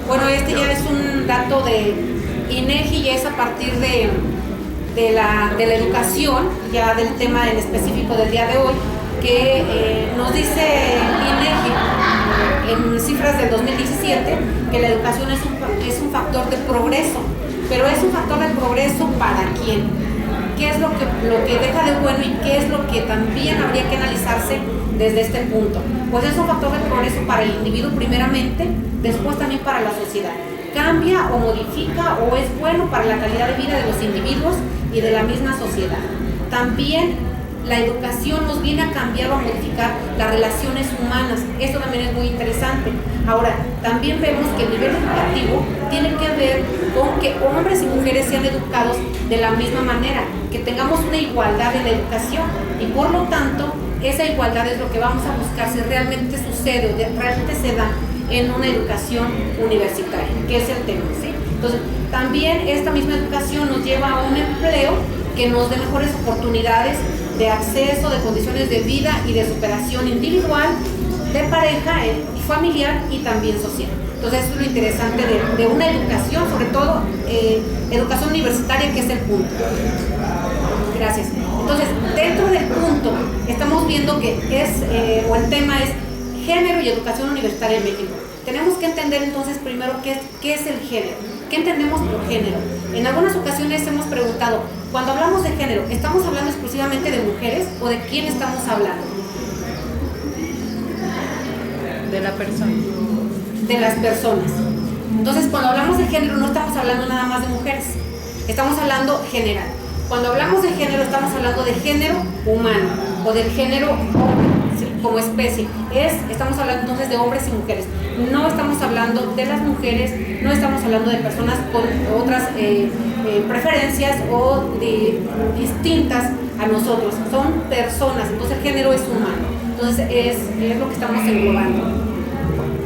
Bueno, este ya es un dato de INEGI y es a partir de la educación, ya del tema en específico del día de hoy, que nos dice INEGI en cifras del 2017 que la educación es un factor de progreso, pero es un factor de progreso ¿para quién? ¿Qué es lo que deja de bueno y qué es lo que también habría que analizarse desde este punto? Pues es un factor de progreso para el individuo primeramente, después también para la sociedad. Cambia o modifica o es bueno para la calidad de vida de los individuos y de la misma sociedad. También la educación nos viene a cambiar o a modificar las relaciones humanas. Esto también es muy interesante. Ahora, también vemos que el nivel educativo tiene que ver con que hombres y mujeres sean educados de la misma manera, que tengamos una igualdad en la educación y por lo tanto esa igualdad es lo que vamos a buscar si realmente sucede o realmente se da en una educación universitaria, que es el tema, ¿sí? Entonces, también esta misma educación nos lleva a un empleo que nos dé mejores oportunidades de acceso, de condiciones de vida y de superación individual, de pareja y familiar y también social. Entonces, eso es lo interesante de una educación, sobre todo educación universitaria, que es el punto. Gracias. Entonces, dentro del punto, estamos viendo que o el tema es género y educación universitaria en México. Tenemos que entender entonces primero qué es el género, qué entendemos por género. En algunas ocasiones hemos preguntado, cuando hablamos de género, ¿estamos hablando exclusivamente de mujeres o de quién estamos hablando? De la persona. De las personas. Entonces, cuando hablamos de género no estamos hablando nada más de mujeres, estamos hablando general. Cuando hablamos de género estamos hablando de género humano o del género hombre como especie. Estamos hablando entonces de hombres y mujeres. No estamos hablando de las mujeres, no estamos hablando de personas con otras preferencias o distintas a nosotros. Son personas, entonces el género es humano. Entonces es lo que estamos englobando.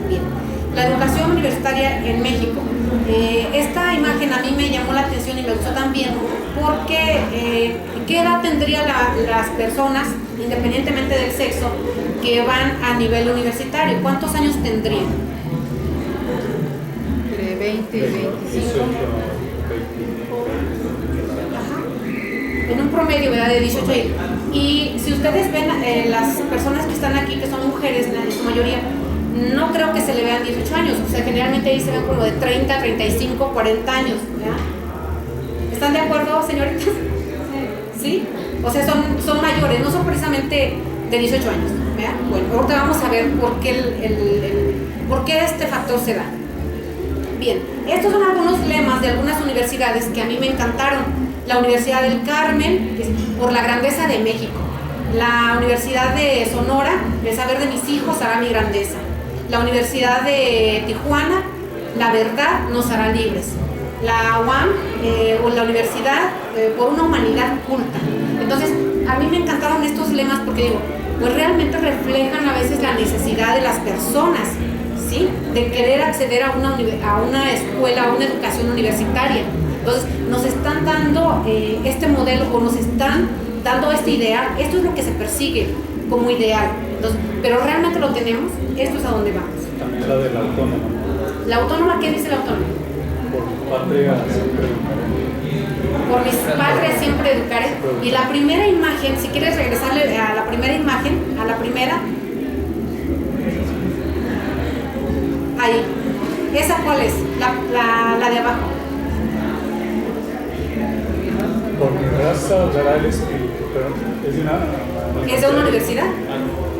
Bien. La educación universitaria en México. Esta imagen a mí me llamó la atención y me gustó también porque ¿qué edad tendrían las personas, independientemente del sexo, que van a nivel universitario? ¿Cuántos años tendrían? Entre 20 y 25. Ajá. En un promedio, ¿verdad? De 18 años. Y si ustedes ven las personas que están aquí, que son mujeres en su mayoría, no creo que se le vean 18 años, o sea, generalmente ahí se ven como de 30, 35, 40 años, ¿ya? ¿Están de acuerdo, señoritas? ¿Sí? O sea, son mayores, no son precisamente de 18 años, ¿ya? Bueno, ahorita vamos a ver por qué este factor se da. Bien, estos son algunos lemas de algunas universidades que a mí me encantaron. La Universidad del Carmen, que es por la grandeza de México. La Universidad de Sonora, el saber de mis hijos hará mi grandeza. La Universidad de Tijuana, la verdad nos hará libres. La UAM, o la Universidad por una humanidad culta. Entonces, a mí me encantaron estos lemas porque digo, pues realmente reflejan a veces la necesidad de las personas, ¿sí? De querer acceder a una escuela, a una educación universitaria. Entonces, nos están dando este modelo o nos están dando este ideal. Esto es lo que se persigue como ideal. Entonces, pero realmente lo tenemos. Esto es a donde vamos. También la de la autónoma. ¿La autónoma qué dice la autónoma? Por patria siempre educaré. Por mis padres siempre educaré. Y la primera imagen, si quieres regresarle a la primera imagen, ahí. ¿Esa cuál es? La de abajo. Por mi raza dará el espíritu, pero es de una... ¿Es de una universidad?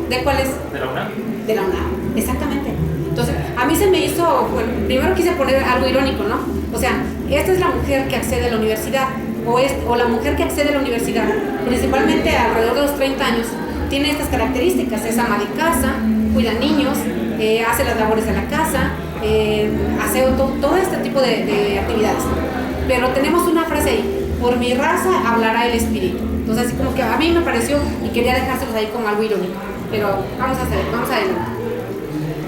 ¿De cuál es? ¿De la UNAM? De la UNAM, exactamente. Entonces, a mí se me hizo, bueno, primero quise poner algo irónico, ¿no? O sea, esta es la mujer que accede a la universidad, o la mujer que accede a la universidad, principalmente alrededor de los 30 años, tiene estas características: es ama de casa, cuida niños, hace las labores de la casa, hace todo este tipo de actividades. Pero tenemos una frase ahí: por mi raza hablará el espíritu. Entonces, así como que a mí me pareció y quería dejárselos ahí como algo irónico. Pero vamos adelante.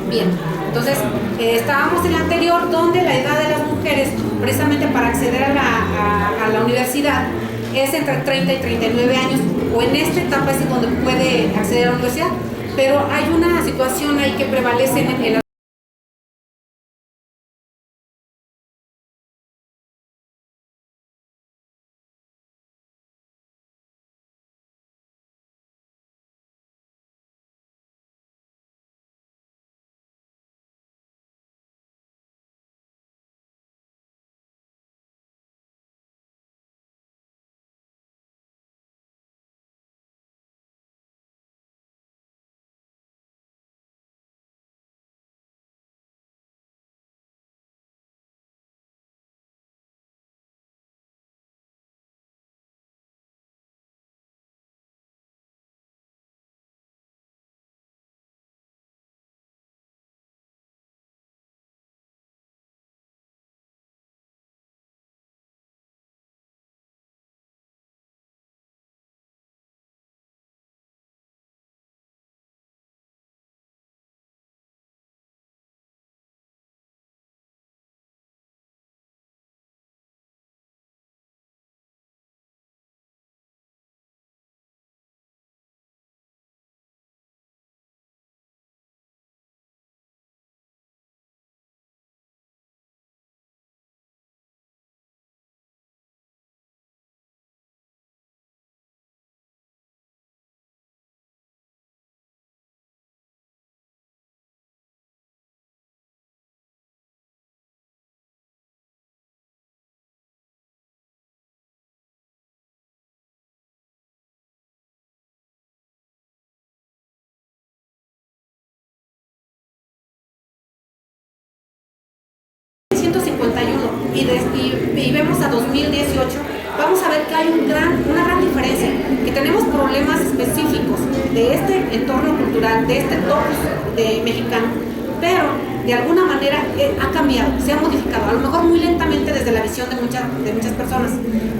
Bien, entonces estábamos en la anterior, donde la edad de las mujeres, precisamente para acceder a la universidad, es entre 30 y 39 años, o en esta etapa es donde puede acceder a la universidad. Pero hay una situación ahí que prevalece en la 151 y vemos a 2018, vamos a ver que hay una gran diferencia, que tenemos problemas específicos de este entorno cultural, de este topos de mexicano, pero de alguna manera ha cambiado, se ha modificado, a lo mejor muy lentamente desde la visión de muchas personas,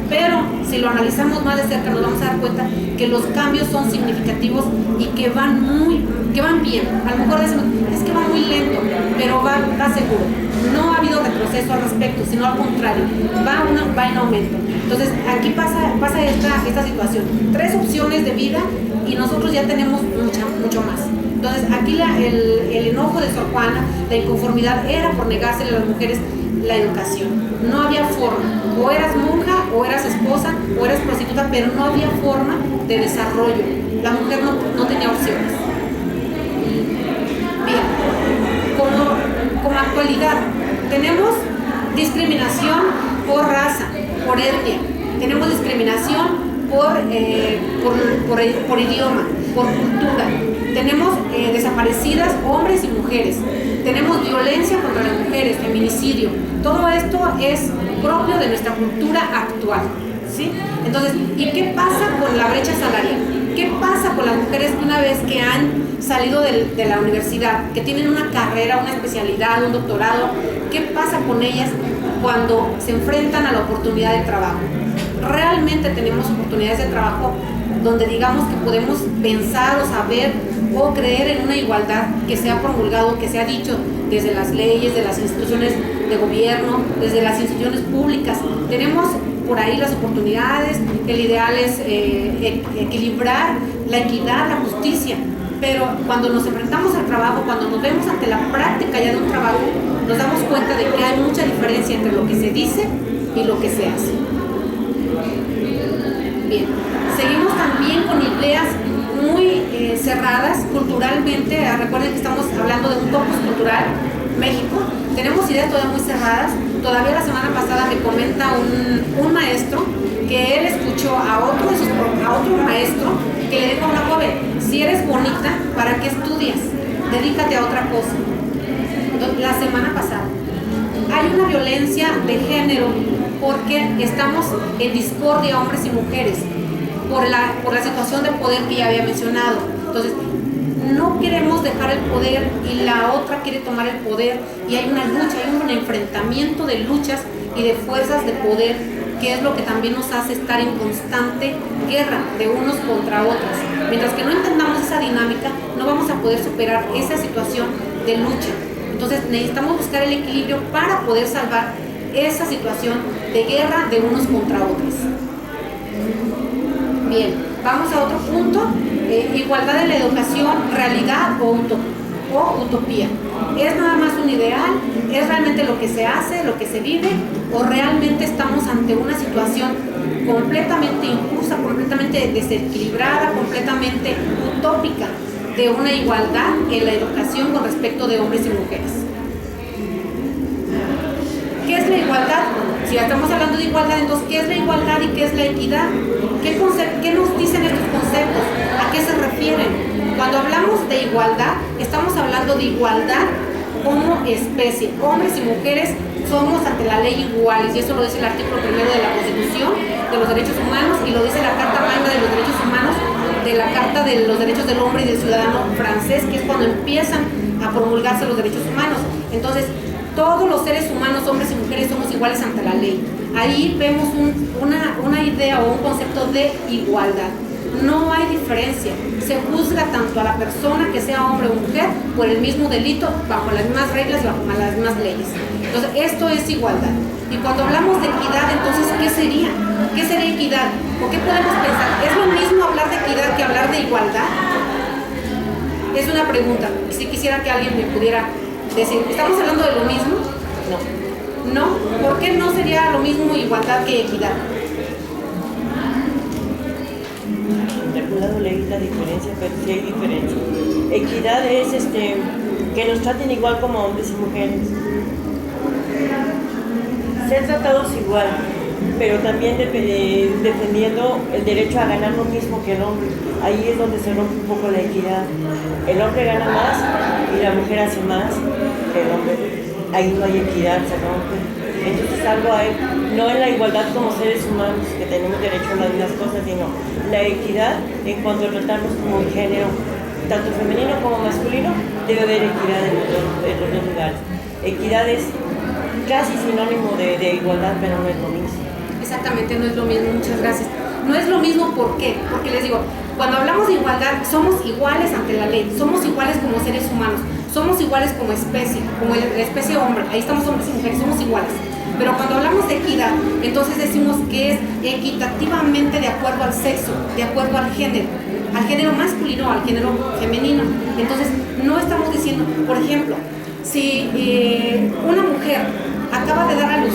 pero si lo analizamos más de cerca nos vamos a dar cuenta que los cambios son significativos y que van bien. A lo mejor decimos, es que va muy lento, pero va seguro. No ha habido retroceso al respecto, sino al contrario, va en aumento. Entonces aquí pasa esta situación, 3 opciones de vida y nosotros ya tenemos mucho más. Entonces aquí el enojo de Sor Juana, la inconformidad era por negársele a las mujeres la educación. No había forma, o eras monja, o eras esposa, o eras prostituta, pero no había forma de desarrollo. La mujer no tenía opciones. Bien, como actualidad, tenemos discriminación por raza, por etnia, tenemos discriminación por idioma, por cultura, tenemos desaparecidas hombres y mujeres, tenemos violencia contra las mujeres, feminicidio. Todo esto es propio de nuestra cultura actual, ¿sí? Entonces, ¿y qué pasa con la brecha salarial? ¿Qué pasa con las mujeres que una vez que han salido de la universidad, que tienen una carrera, una especialidad, un doctorado? ¿Qué pasa con ellas cuando se enfrentan a la oportunidad de trabajo? ¿Realmente tenemos oportunidades de trabajo donde digamos que podemos pensar o saber o creer en una igualdad que se ha promulgado, que se ha dicho desde las leyes, de las instituciones de gobierno, desde las instituciones públicas? Tenemos por ahí las oportunidades, el ideal es equilibrar la equidad, la justicia, pero cuando nos enfrentamos al trabajo, cuando nos vemos ante la práctica ya de un trabajo, nos damos cuenta de que hay mucha diferencia entre lo que se dice y lo que se hace. Bien, seguimos también con ideas muy cerradas culturalmente. Recuerden que estamos hablando de un topos cultural, México. Tenemos ideas todavía muy cerradas. Todavía la semana pasada me comenta un maestro que él escuchó a otro maestro que le dijo a una joven: si eres bonita, ¿para qué estudias? Dedícate a otra cosa. Entonces, la semana pasada hay una violencia de género porque estamos en discordia hombres y mujeres por la situación de poder que ya había mencionado. Entonces, no queremos dejar el poder y la otra quiere tomar el poder, y hay una lucha, hay un enfrentamiento de luchas y de fuerzas de poder, que es lo que también nos hace estar en constante guerra de unos contra otros. Mientras que no entendamos esa dinámica, no vamos a poder superar esa situación de lucha. Entonces necesitamos buscar el equilibrio para poder salvar esa situación de guerra de unos contra otros. Bien, vamos a otro punto. Igualdad en la educación, realidad o utopía. ¿Es nada más un ideal? ¿Es realmente lo que se hace, lo que se vive? ¿O realmente estamos ante una situación completamente injusta, completamente desequilibrada, completamente utópica de una igualdad en la educación con respecto de hombres y mujeres? ¿Qué es la igualdad? Si ya estamos hablando de igualdad, entonces, ¿qué es la igualdad y qué es la equidad? ¿Qué nos dicen estos conceptos? ¿A qué se refieren? Cuando hablamos de igualdad, estamos hablando de igualdad como especie. Hombres y mujeres somos ante la ley iguales, y eso lo dice el artículo 1 de la Constitución de los Derechos Humanos, y lo dice la Carta Magna de los Derechos Humanos, de la Carta de los Derechos del Hombre y del Ciudadano francés, que es cuando empiezan a promulgarse los derechos humanos. Entonces, todos los seres humanos, hombres y mujeres, somos iguales ante la ley. Ahí vemos una idea o un concepto de igualdad. No hay diferencia. Se juzga tanto a la persona, que sea hombre o mujer, por el mismo delito, bajo las mismas reglas, bajo las mismas leyes. Entonces, esto es igualdad. Y cuando hablamos de equidad, entonces, ¿qué sería? ¿Qué sería equidad? ¿O qué podemos pensar? ¿Es lo mismo hablar de equidad que hablar de igualdad? Es una pregunta. Y si quisiera que alguien me pudiera decir, ¿estamos hablando de lo mismo? No. ¿No? ¿Por qué no sería lo mismo igualdad que equidad? De algún lado leí la diferencia, pero sí hay diferencia. Equidad es que nos traten igual como hombres y mujeres. Ser tratados igual, pero también defendiendo el derecho a ganar lo mismo que el hombre. Ahí es donde se rompe un poco la equidad. El hombre gana más y la mujer hace más que el hombre. ahí no hay equidad, se rompe. Entonces algo hay, no en la igualdad como seres humanos, que tenemos derecho a las mismas cosas, sino la equidad en cuanto a tratarnos como un género, tanto femenino como masculino, debe haber equidad en los dos lugares. Equidad es casi sinónimo de igualdad, pero no es lo mismo. Exactamente, no es lo mismo, muchas gracias. No es lo mismo, ¿por qué? Porque les digo, cuando hablamos de igualdad, somos iguales ante la ley, somos iguales como seres humanos, somos iguales como especie, como la especie hombre, ahí estamos hombres y mujeres, somos iguales. Pero cuando hablamos de equidad, entonces decimos que es equitativamente de acuerdo al sexo, de acuerdo al género masculino, al género femenino. Entonces, no estamos diciendo, por ejemplo, si una mujer acaba de dar a luz,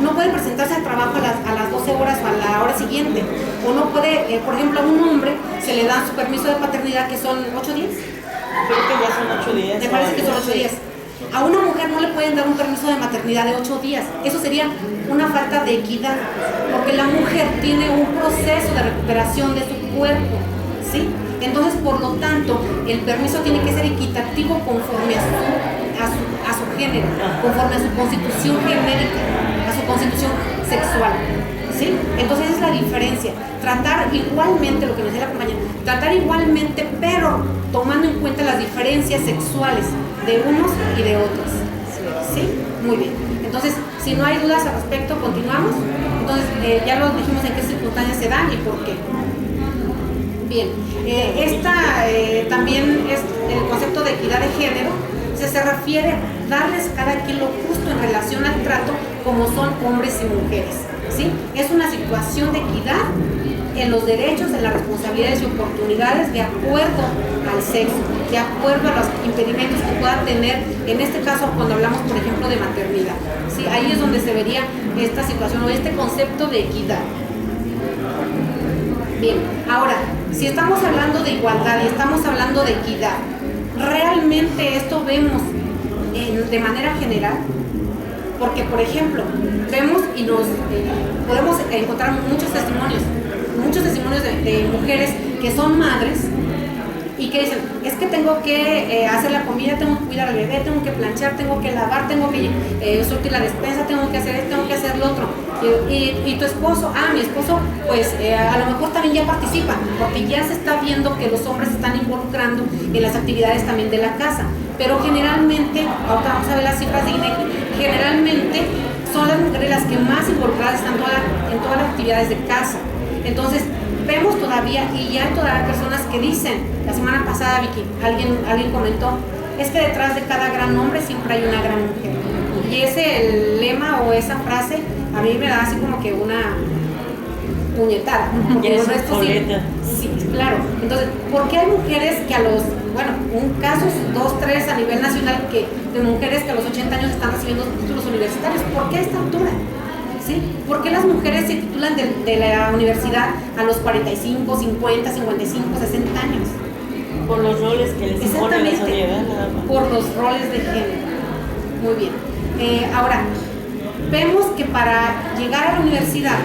no puede presentarse al trabajo a las 12 horas o a la hora siguiente, o no puede, por ejemplo, a un hombre se le da su permiso de paternidad, que son 8 días. Creo que ya son 8 días. Me parece que son 8 días. A una mujer no le pueden dar un permiso de maternidad de 8 días. Eso sería una falta de equidad, porque la mujer tiene un proceso de recuperación de su cuerpo, ¿sí? Entonces, por lo tanto, el permiso tiene que ser equitativo conforme a su género, conforme a su constitución genérica, a su constitución sexual, ¿sí? Entonces es la diferencia. Tratar igualmente, lo que nos dice la compañera, tratar igualmente, pero tomando en cuenta las diferencias sexuales de unos y de otros, ¿sí? Muy bien. Entonces, si no hay dudas al respecto, continuamos. Entonces, ya lo dijimos en qué circunstancias se dan y por qué. Bien, también es el concepto de equidad de género. Se refiere a darles cada quien lo justo en relación al trato como son hombres y mujeres, ¿sí? Es una situación de equidad en los derechos, en las responsabilidades y oportunidades de acuerdo al sexo, de acuerdo a los impedimentos que pueda tener, en este caso cuando hablamos por ejemplo de maternidad, ¿sí? Ahí es donde se vería esta situación o este concepto de equidad. Bien, ahora, si estamos hablando de igualdad y estamos hablando de equidad, ¿realmente esto vemos de manera general? Porque, por ejemplo, vemos y podemos encontrar muchos testimonios de mujeres que son madres y que dicen, es que tengo que hacer la comida, tengo que cuidar al bebé, tengo que planchar, tengo que lavar, tengo que surtir la despensa, tengo que hacer esto, tengo que hacer lo otro. Y tu esposo, mi esposo, pues a lo mejor también ya participa, porque ya se está viendo que los hombres se están involucrando en las actividades también de la casa. Pero generalmente, ahora vamos a ver las cifras de INEGI, generalmente son las mujeres las que más involucradas están en todas las actividades de casa. Entonces, vemos todavía, y ya hay todavía personas que dicen, la semana pasada, Vicky, alguien comentó, es que detrás de cada gran hombre siempre hay una gran mujer. Y el lema o esa frase, a mí me da así como que una puñetada. Sí, claro. Entonces, ¿por qué hay mujeres que un caso, 2, 3 a nivel nacional, de mujeres que a los 80 años están recibiendo títulos universitarios? ¿Por qué a esta altura? ¿Sí? ¿Por qué las mujeres se titulan de la universidad a los 45, 50, 55, 60 años? Por los roles que les impone la sociedad, nada más. Por los roles de género. Muy bien. Ahora, vemos que para llegar a la universidad,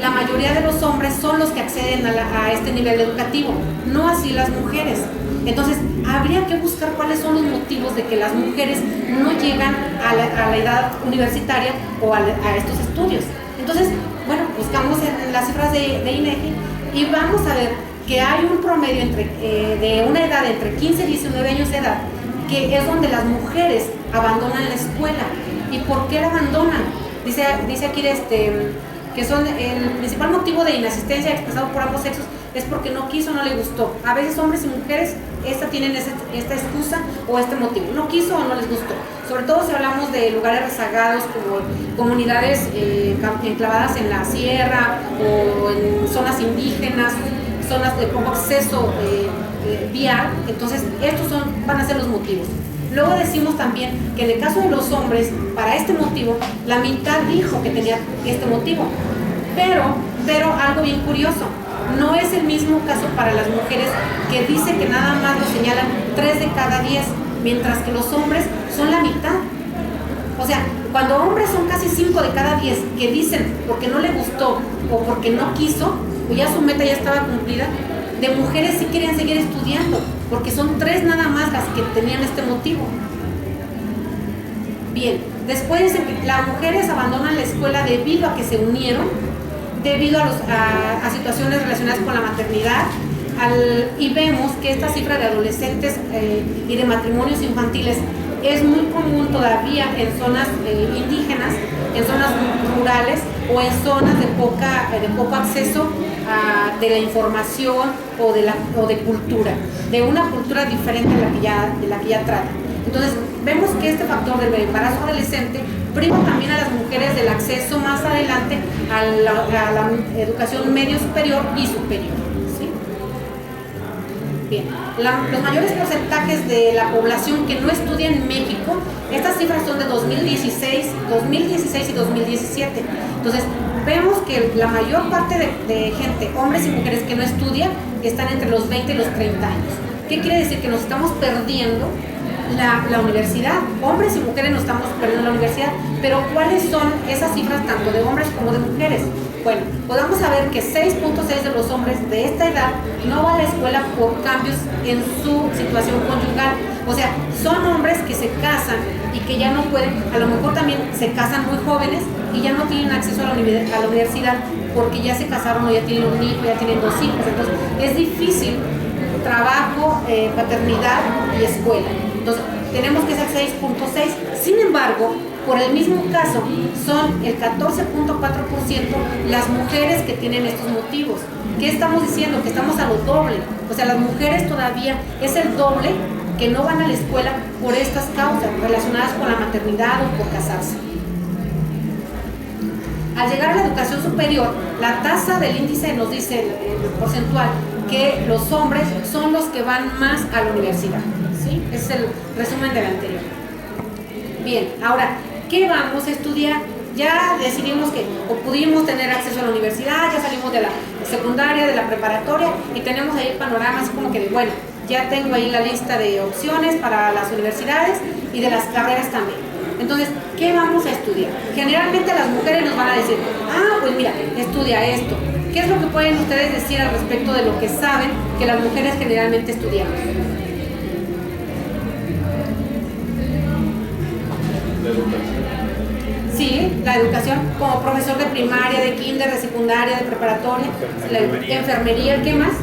la mayoría de los hombres son los que acceden a este nivel educativo, no así las mujeres. Entonces, habría que buscar cuáles son los motivos de que las mujeres no llegan a la edad universitaria o a estos estudios. Entonces, buscamos en las cifras de INEGI y vamos a ver que hay un promedio de una edad entre 15 y 19 años de edad, que es donde las mujeres abandonan la escuela. ¿Y por qué la abandonan? Dice aquí que son el principal motivo de inasistencia expresado por ambos sexos es porque no quiso, no le gustó. A veces hombres y mujeres tienen esta excusa o este motivo. No quiso o no les gustó. Sobre todo si hablamos de lugares rezagados como comunidades enclavadas en la sierra o en zonas indígenas, zonas de poco acceso vial. Entonces estos van a ser los motivos. Luego decimos también que en el caso de los hombres, para este motivo, la mitad dijo que tenía este motivo. Pero algo bien curioso, no es el mismo caso para las mujeres, que dice que nada más lo señalan 3 de cada 10, mientras que los hombres son la mitad. O sea, cuando hombres son casi 5 de cada 10 que dicen porque no le gustó o porque no quiso, o ya su meta ya estaba cumplida, de mujeres sí querían seguir estudiando, porque son 3 nada más las que tenían este motivo. Bien, después dicen que las mujeres abandonan la escuela debido a que se unieron, debido a situaciones relacionadas con la maternidad, y vemos que esta cifra de adolescentes y de matrimonios infantiles es muy común todavía en zonas indígenas, en zonas rurales o en zonas de poco acceso de la información o de cultura, de una cultura diferente de la que ya trata. Entonces, vemos que este factor del embarazo adolescente priva también a las mujeres del acceso más adelante a la educación medio superior y superior. ¿Sí? Bien, los mayores porcentajes de la población que no estudia en México, estas cifras son de 2016 y 2017. Entonces, vemos que la mayor parte de gente, hombres y mujeres que no estudian, están entre los 20 y los 30 años. ¿Qué quiere decir? Que nos estamos perdiendo la universidad. Hombres y mujeres nos estamos perdiendo la universidad, pero ¿cuáles son esas cifras tanto de hombres como de mujeres? Bueno, podemos saber que 6.6 de los hombres de esta edad no van a la escuela por cambios en su situación conyugal. O sea, son hombres que se casan y que ya no pueden, a lo mejor también se casan muy jóvenes y ya no tienen acceso a la universidad porque ya se casaron o ya tienen un hijo, ya tienen 2 hijos. Entonces, es difícil trabajo, paternidad y escuela. Entonces, tenemos que ser 6.6. Sin embargo, por el mismo caso, son el 14.4% las mujeres que tienen estos motivos. ¿Qué estamos diciendo? Que estamos a lo doble. O sea, las mujeres todavía es el doble que no van a la escuela por estas causas relacionadas con la maternidad o por casarse. Al llegar a la educación superior, la tasa del índice nos dice, el porcentual, que los hombres son los que van más a la universidad. ¿Sí? Ese es el resumen del anterior. Bien, ahora, ¿qué vamos a estudiar? Ya decidimos que o pudimos tener acceso a la universidad, ya salimos de la secundaria, de la preparatoria y tenemos ahí el panorama así como que, bueno, ya tengo ahí la lista de opciones para las universidades y de las carreras también. Entonces, ¿qué vamos a estudiar? Generalmente las mujeres nos van a decir, pues mira, estudia esto. ¿Qué es lo que pueden ustedes decir al respecto de lo que saben que las mujeres generalmente estudiamos? Sí, la educación como profesor de primaria, de kinder, de secundaria, de preparatoria, la enfermería, ¿qué más?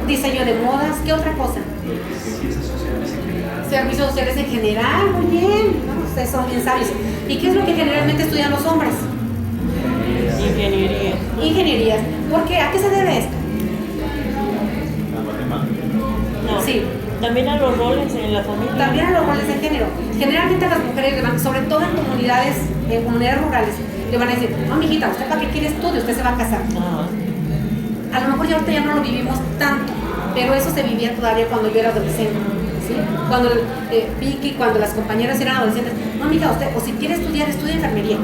Diseño de modas, ¿qué otra cosa? Servicios sociales en general, muy bien, ¿no? Ustedes son bien sabios. ¿Y qué es lo que generalmente estudian los hombres? Ingeniería. Ingenierías. ¿Por qué? ¿A qué se debe esto? No. Sí. También a los roles en la familia. También a los roles de género. Generalmente a las mujeres le van, sobre todo en comunidades rurales, le van a decir, no, mijita, ¿usted para qué quiere estudio? Usted se va a casar. A lo mejor ya ahorita ya no lo vivimos tanto, pero eso se vivía todavía cuando yo era adolescente. ¿Sí? Cuando Vicky, cuando las compañeras eran adolescentes, no, mija, usted, o si quiere estudiar, estudia enfermería.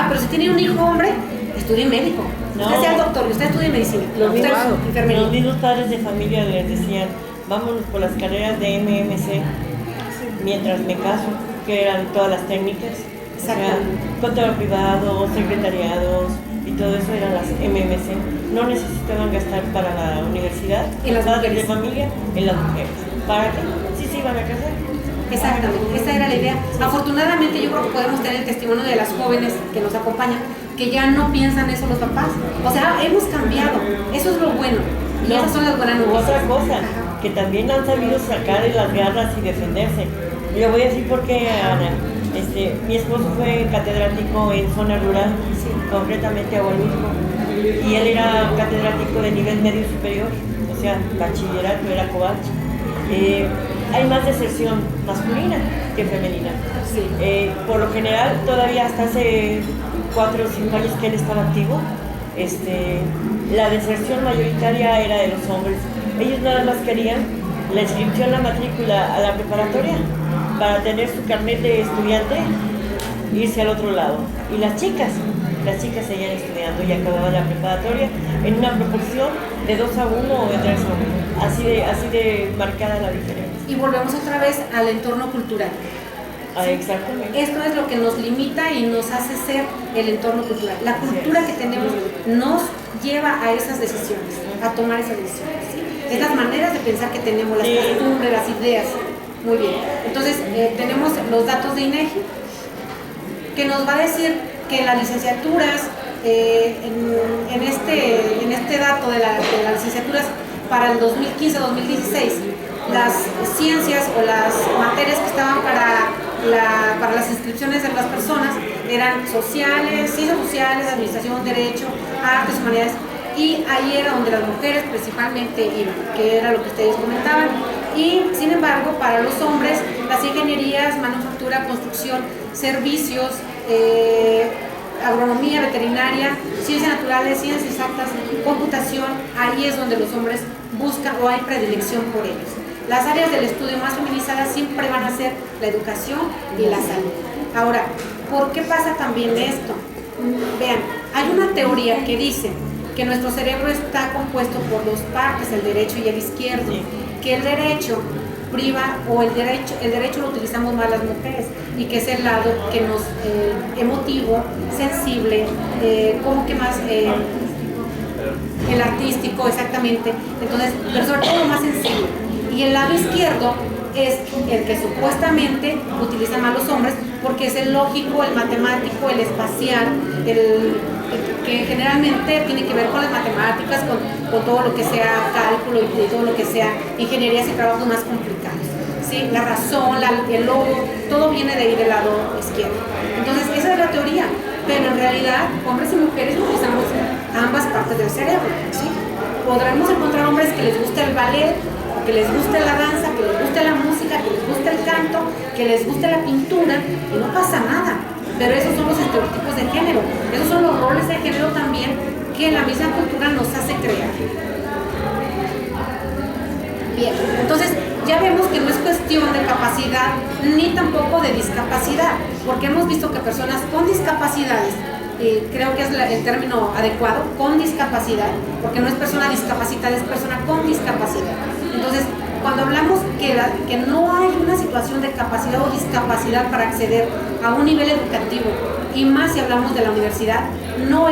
Pero si tiene un hijo hombre, estudie médico. No. Usted sea el doctor y usted estudie medicina. Los enfermería. mismos padres de familia les decían, vámonos por las carreras de MMC, mientras me caso, que eran todas las técnicas. Exacto. O sea, contador privado, secretariados y todo eso eran las MMC. No necesitaban gastar para la universidad, en las padres mujeres. de familia, en las mujeres. ¿Para qué? Sí, se iban a casar. Exactamente, esa era la idea. Afortunadamente yo creo que podemos tener el testimonio de las jóvenes que nos acompañan, que ya no piensan eso los papás. O sea, hemos cambiado, eso es lo bueno. Y esas son las buenas noticias. Otra cosa, que también han sabido sacar las garras y defenderse. Y le voy a decir por qué, Ana. Mi esposo fue catedrático en zona rural, concretamente Agualuisco, y él era catedrático de nivel medio superior, o sea, bachillerato, era Covach. Hay más deserción masculina que femenina. Sí. Por lo general, todavía hasta hace 4 o 5 años que él estaba activo, la deserción mayoritaria era de los hombres. Ellos nada más querían la inscripción, la matrícula a la preparatoria para tener su carnet de estudiante e irse al otro lado. Y las chicas seguían estudiando y acababan la preparatoria en una proporción de 2 a 1 o de 3 a 1. Así de marcada la diferencia. Y volvemos otra vez al entorno cultural. Exactamente. Esto es lo que nos limita y nos hace ser el entorno cultural. La cultura que tenemos nos lleva a esas decisiones, a tomar esas decisiones. ¿Sí? Es las maneras de pensar que tenemos, las costumbres, las ideas. Muy bien. Entonces, tenemos los datos de INEGI, que nos va a decir que las licenciaturas, en este dato de las licenciaturas para el 2015-2016, las ciencias o las materias que estaban para las inscripciones de las personas eran sociales, ciencias sociales, administración, derecho, artes, humanidades, y ahí era donde las mujeres principalmente iban, que era lo que ustedes comentaban. Y sin embargo, para los hombres, las ingenierías, manufactura, construcción, servicios, agronomía, veterinaria, ciencias naturales, ciencias exactas, computación, ahí es donde los hombres buscan o hay predilección por ellos. Las áreas del estudio más feminizadas siempre van a ser la educación y la salud. Ahora, ¿por qué pasa también esto? Vean, hay una teoría que dice que nuestro cerebro está compuesto por dos partes, el derecho y el izquierdo, que el derecho priva, o el derecho lo utilizamos más las mujeres, y que es el lado que nos emotivo, sensible, como que más el artístico, exactamente, entonces, pero sobre todo más sensible. Y el lado izquierdo es el que supuestamente utilizan más los hombres, porque es el lógico, el matemático, el espacial, que generalmente tiene que ver con las matemáticas, con todo lo que sea cálculo y todo lo que sea ingenierías y trabajos más complicados. ¿Sí? La razón, el logo, todo viene de ahí del lado izquierdo. Entonces, esa es la teoría, pero en realidad hombres y mujeres utilizamos ambas partes del cerebro. ¿Sí? Podremos encontrar hombres que les guste el ballet, que les guste la danza, que les guste la música, que les guste el canto, que les guste la pintura, y no pasa nada. Pero esos son los estereotipos de género, esos son los roles de género también que la misma cultura nos hace crear. Bien, entonces ya vemos que no es cuestión de capacidad ni tampoco de discapacidad, porque hemos visto que personas con discapacidades, creo que es el término adecuado, con discapacidad, porque no es persona discapacitada, es persona con discapacidad. Entonces, cuando hablamos que no hay una situación de capacidad o discapacidad para acceder a un nivel educativo, y más si hablamos de la universidad, no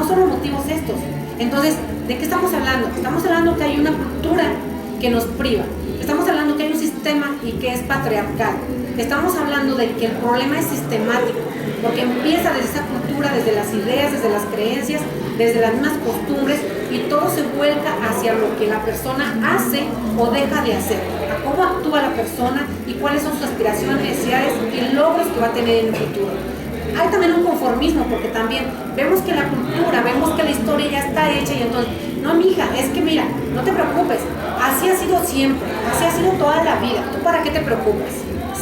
son los motivos estos. Entonces, ¿de qué estamos hablando? Estamos hablando que hay una cultura que nos priva, estamos hablando que hay un sistema y que es patriarcal, estamos hablando de que el problema es sistemático, porque empieza desde esa cultura, desde las ideas, desde las creencias, desde las mismas costumbres, y todo se vuelca hacia lo que la persona hace o deja de hacer, a cómo actúa la persona y cuáles son sus aspiraciones, necesidades y logros que va a tener en el futuro. Hay también un conformismo, porque también vemos que la cultura, vemos que la historia ya está hecha, y entonces, no, mija, es que mira, no te preocupes, así ha sido siempre, así ha sido toda la vida, ¿tú para qué te preocupas?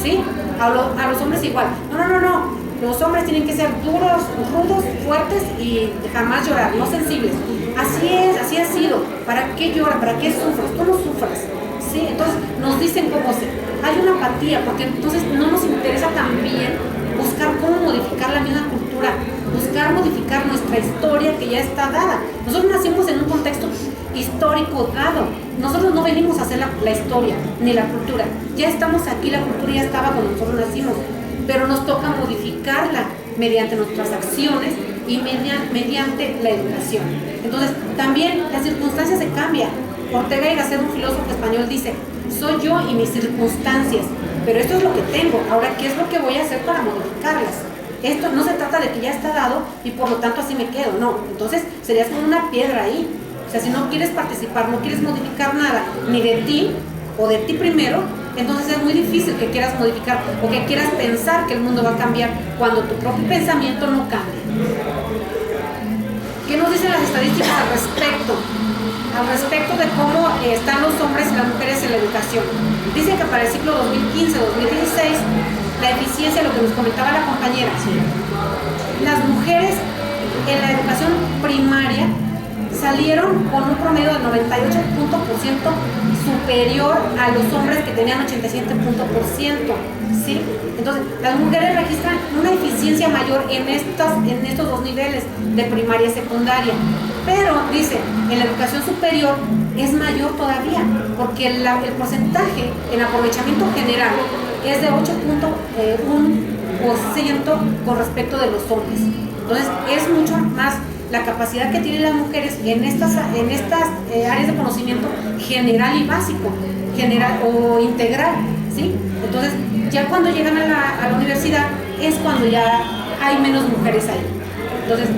¿Sí? A los hombres igual, no, los hombres tienen que ser duros, rudos, fuertes y jamás llorar, no sensibles. Así es, así ha sido. ¿Para qué lloras? ¿Para qué sufres? Tú no sufras. ¿Sí? Entonces nos dicen cómo ser. Hay una apatía, porque entonces no nos interesa también buscar cómo modificar la misma cultura, buscar modificar nuestra historia que ya está dada. Nosotros nacimos en un contexto histórico dado. Nosotros no venimos a hacer la historia ni la cultura. Ya estamos aquí, la cultura ya estaba cuando nosotros nacimos, pero nos toca modificarla mediante nuestras acciones y mediante la educación. Entonces, también las circunstancias se cambian. Ortega y Gasset, un filósofo español, dice: soy yo y mis circunstancias, pero esto es lo que tengo. Ahora, ¿qué es lo que voy a hacer para modificarlas? Esto no se trata de que ya está dado y por lo tanto así me quedo, no. Entonces, serías como una piedra ahí. O sea, si no quieres participar, no quieres modificar nada, ni de ti o de ti primero, entonces es muy difícil que quieras modificar o que quieras pensar que el mundo va a cambiar cuando tu propio pensamiento no cambia. ¿Qué nos dicen las estadísticas al respecto? Al respecto de cómo están los hombres y las mujeres en la educación. Dice que para el ciclo 2015-2016, la eficiencia, lo que nos comentaba la compañera, las mujeres en la educación primaria salieron con un promedio del 98% superior a los hombres que tenían 87%, ¿sí? Entonces, las mujeres registran una eficiencia mayor en estos dos niveles de primaria y secundaria, pero dice, en la educación superior es mayor todavía, porque el porcentaje en aprovechamiento general es de 8.1% con respecto de los hombres. Entonces, es mucho más la capacidad que tienen las mujeres en estas áreas de conocimiento general y básico, general o integral, ¿sí? Entonces, ya cuando llegan a la universidad es cuando ya hay menos mujeres ahí. Entonces,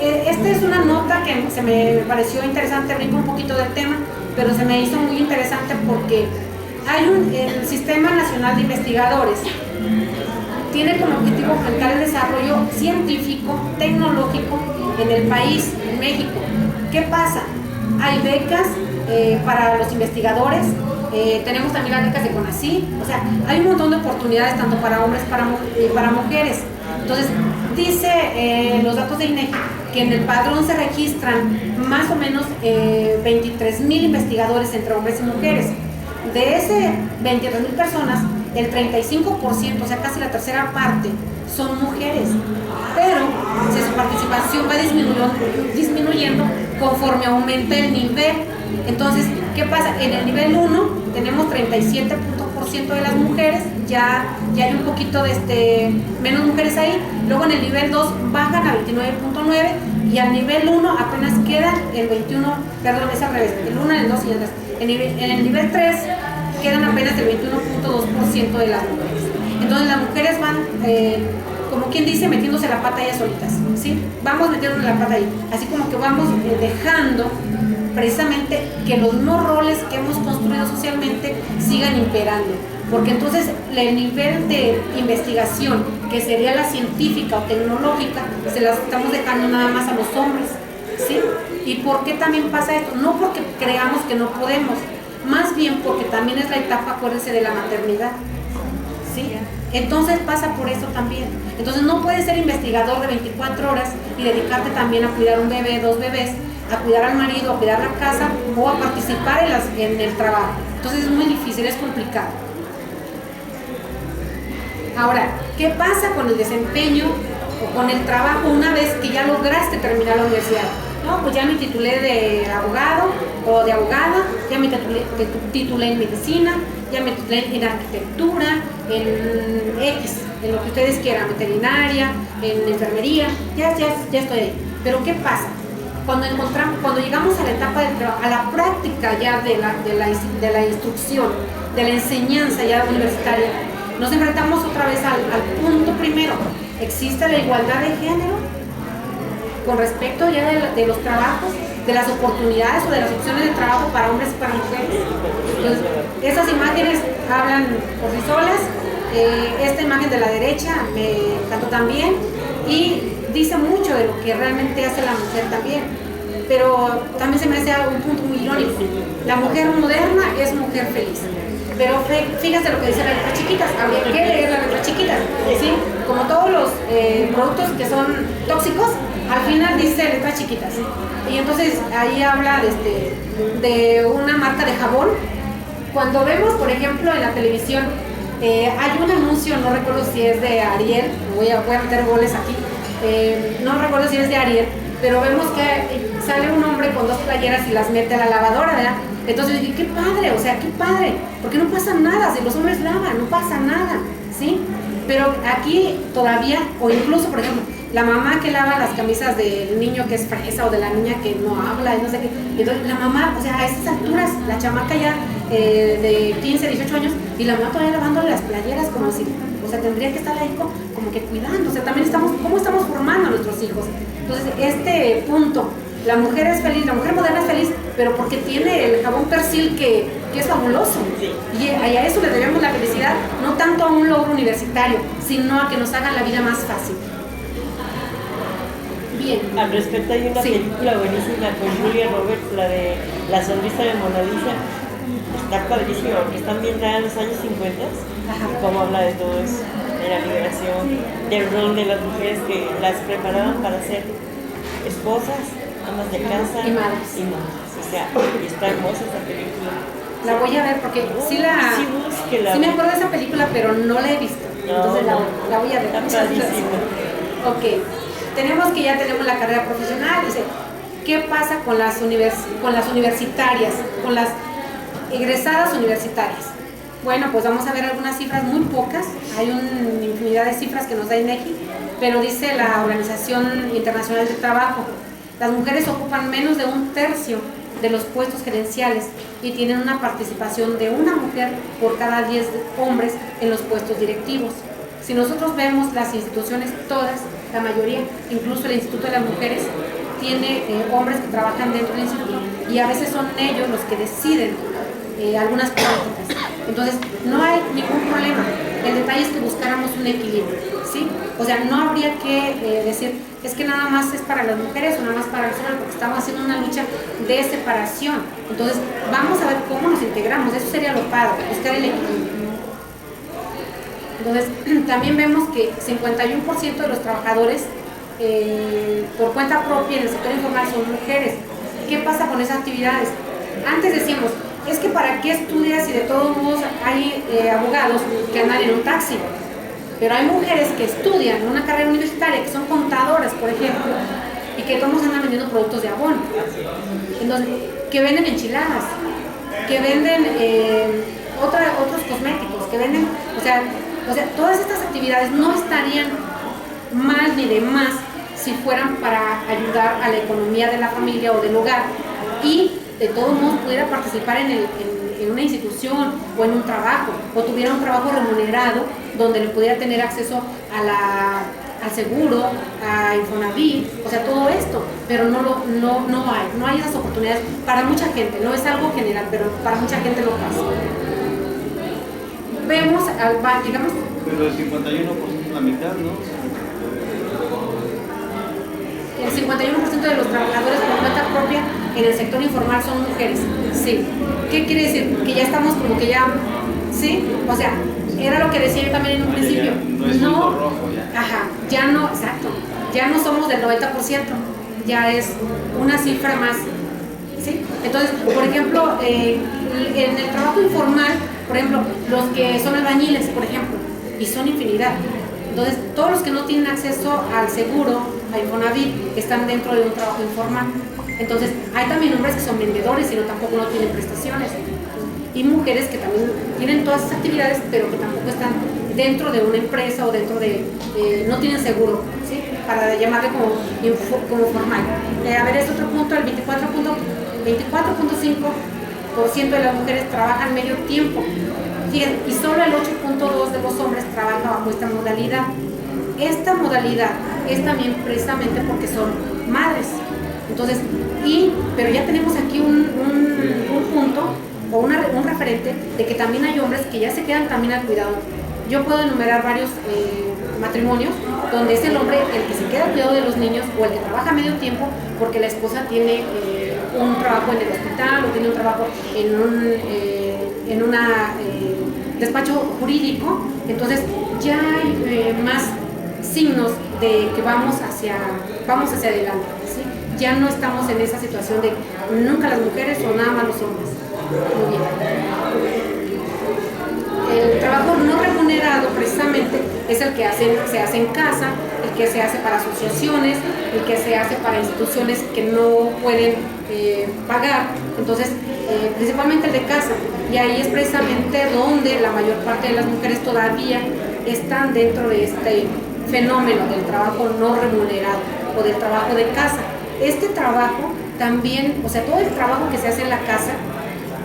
esta es una nota que se me pareció interesante, brinco un poquito del tema, pero se me hizo muy interesante porque el Sistema Nacional de Investigadores tiene como objetivo enfrentar el desarrollo científico, tecnológico en el país, en México. ¿Qué pasa? Hay becas para los investigadores, tenemos también las becas de CONACYT, o sea, hay un montón de oportunidades tanto para hombres para mujeres. Entonces, dice los datos de INEGI que en el padrón se registran más o menos 23,000 investigadores entre hombres y mujeres. De ese 23,000 personas, el 35%, o sea casi la tercera parte, son mujeres. Pero si su participación va disminuyendo conforme aumenta el nivel. Entonces, ¿qué pasa? En el nivel 1 tenemos 37% de las mujeres, ya hay un poquito menos mujeres ahí. Luego en el nivel 2 bajan a 29.9 y al nivel 1 apenas quedan el 21, perdón, es al revés, el 1, el 2 y el 3. En el nivel 3 quedan apenas el 21.2% de las mujeres. Entonces las mujeres van, como quien dice, metiéndose la pata ellas solitas, ¿sí? Vamos metiéndonos la pata ahí, así como que vamos dejando precisamente que los mismos roles que hemos construido socialmente sigan imperando, porque entonces el nivel de investigación, que sería la científica o tecnológica, se las estamos dejando nada más a los hombres, ¿sí? ¿Y por qué también pasa esto? No porque creamos que no podemos, más bien porque también es la etapa, acuérdense, de la maternidad, ¿sí? Entonces pasa por eso también. Entonces no puedes ser investigador de 24 horas y dedicarte también a cuidar un bebé, 2 bebés, a cuidar al marido, a cuidar la casa o a participar en el trabajo. Entonces es muy difícil, es complicado. Ahora, ¿qué pasa con el desempeño o con el trabajo una vez que ya lograste terminar la universidad? No, pues ya me titulé de abogado o de abogada, ya me titulé en medicina, ya me titulé en arquitectura, en X, en lo que ustedes quieran, veterinaria, en enfermería, ya estoy ahí. Pero ¿qué pasa? Cuando llegamos a la etapa del trabajo, a la práctica ya de la instrucción, de la enseñanza ya universitaria, nos enfrentamos otra vez al punto primero. ¿Existe la igualdad de género con respecto ya de los trabajos, de las oportunidades o de las opciones de trabajo para hombres y para mujeres? Entonces, esas imágenes hablan por sí solas. Esta imagen de la derecha me encantó también y dice mucho de lo que realmente hace la mujer también, pero también se me hace un punto muy irónico. La mujer moderna es mujer feliz, pero fíjense lo que dice las letras chiquitas. Habría que leer las letras chiquitas, ¿sí? Como todos los productos que son tóxicos, al final dice letras chiquitas, ¿sí? Y entonces ahí habla de una marca de jabón. Cuando vemos, por ejemplo, en la televisión, hay un anuncio, no recuerdo si es de Ariel, voy a meter goles aquí, no recuerdo si es de Ariel, pero vemos que sale un hombre con 2 playeras y las mete a la lavadora, ¿verdad? Entonces dije, qué padre, o sea, qué padre, porque no pasa nada, si los hombres lavan, no pasa nada, ¿sí? Pero aquí todavía, o incluso, por ejemplo, la mamá que lava las camisas del niño que es fresa o de la niña que no habla y no sé qué, entonces la mamá, o sea, a esas alturas, la chamaca ya de 15, 18 años, y la mamá todavía lavándole las playeras como si, o sea, tendría que estar ahí como que cuidando, o sea, también ¿cómo estamos formando a nuestros hijos? Entonces, este punto, la mujer es feliz, la mujer moderna es feliz, pero porque tiene el jabón Persil que es fabuloso, y a eso le debemos la felicidad, no tanto a un logro universitario, sino a que nos hagan la vida más fácil. Bien. Al respecto hay una película buenísima con Julia Roberts, la de La sonrisa de Mona Lisa. Está padrísima, porque está ambientada en los años 50, y cómo habla de todo eso, de la liberación, del rol de las mujeres que las preparaban para ser esposas, amas de casa y madres. O sea, está hermosa esa película. La voy a ver porque sí me acuerdo de esa película, pero no la he visto. Entonces la voy a ver. Está padrísima. Ok, ya tenemos la carrera profesional. Dice, ¿qué pasa con las universitarias, con las egresadas universitarias? Bueno, pues vamos a ver algunas cifras muy pocas. Hay una infinidad cantidad de cifras que nos da INEGI, pero dice la Organización Internacional del Trabajo, las mujeres ocupan menos de 1/3 de los puestos gerenciales y tienen una participación de una mujer por cada 10 hombres en los puestos directivos. Si nosotros vemos las instituciones, todas, la mayoría, incluso el Instituto de las Mujeres, tiene hombres que trabajan dentro del instituto y a veces son ellos los que deciden algunas políticas. Entonces, no hay ningún problema. El detalle es que buscáramos un equilibrio, ¿sí? O sea, no habría que decir, es que nada más es para las mujeres o nada más para los hombres, porque estamos haciendo una lucha de separación. Entonces, vamos a ver cómo nos integramos. Eso sería lo padre, buscar el equilibrio. Entonces, también vemos que 51% de los trabajadores por cuenta propia en el sector informal son mujeres. ¿Qué pasa con esas actividades? Antes decíamos, es que para qué estudias si de todos modos hay abogados que andan en un taxi. Pero hay mujeres que estudian una carrera universitaria, que son contadoras, por ejemplo, y que todos andan vendiendo productos de abono. Entonces, que venden enchiladas, que venden otros cosméticos, que venden, o sea, todas estas actividades no estarían mal ni de más si fueran para ayudar a la economía de la familia o del hogar y de todos modos pudiera participar en una institución o en un trabajo o tuviera un trabajo remunerado donde le pudiera tener acceso al seguro, a Infonavit, o sea, todo esto, pero no hay esas oportunidades para mucha gente, no es algo general, pero para mucha gente lo pasa. Vemos, digamos... Pero el 51% es la mitad, ¿no? El 51% de los trabajadores por cuenta propia en el sector informal son mujeres, sí. ¿Qué quiere decir? Que ya estamos como que ya, ¿sí? O sea, era lo que decía yo también en un principio. No es punto rojo ya. Ajá, ya no, exacto. Ya no somos del 90%, ya es una cifra más, ¿sí? Entonces, por ejemplo, en el trabajo informal, por ejemplo, los que son albañiles, por ejemplo, y son infinidad. Entonces, todos los que no tienen acceso al seguro, a Infonavit, están dentro de un trabajo informal. Entonces, hay también hombres que son vendedores y tampoco no tienen prestaciones. Y mujeres que también tienen todas esas actividades, pero que tampoco están dentro de una empresa o dentro de... no tienen seguro, ¿sí? Para llamarle como formal. A ver, es otro punto, el 24.5% de las mujeres trabajan medio tiempo. Fíjense, y solo el 8.2% de los hombres trabajan bajo esta modalidad. Esta modalidad es también precisamente porque son madres. Entonces, pero ya tenemos aquí un punto o un referente de que también hay hombres que ya se quedan también al cuidado. Yo puedo enumerar varios matrimonios donde es el hombre el que se queda al cuidado de los niños o el que trabaja medio tiempo porque la esposa tiene un trabajo en el hospital o tiene un trabajo en un despacho jurídico. Entonces ya hay más signos de que vamos hacia adelante, ¿sí? Ya no estamos en esa situación de nunca las mujeres o nada más los hombres. Muy bien. El trabajo no remunerado precisamente es el que se hace en casa, el que se hace para asociaciones, el que se hace para instituciones que no pueden pagar, entonces principalmente el de casa, y ahí es precisamente donde la mayor parte de las mujeres todavía están dentro de este fenómeno del trabajo no remunerado o del trabajo de casa. Este trabajo también, o sea, todo el trabajo que se hace en la casa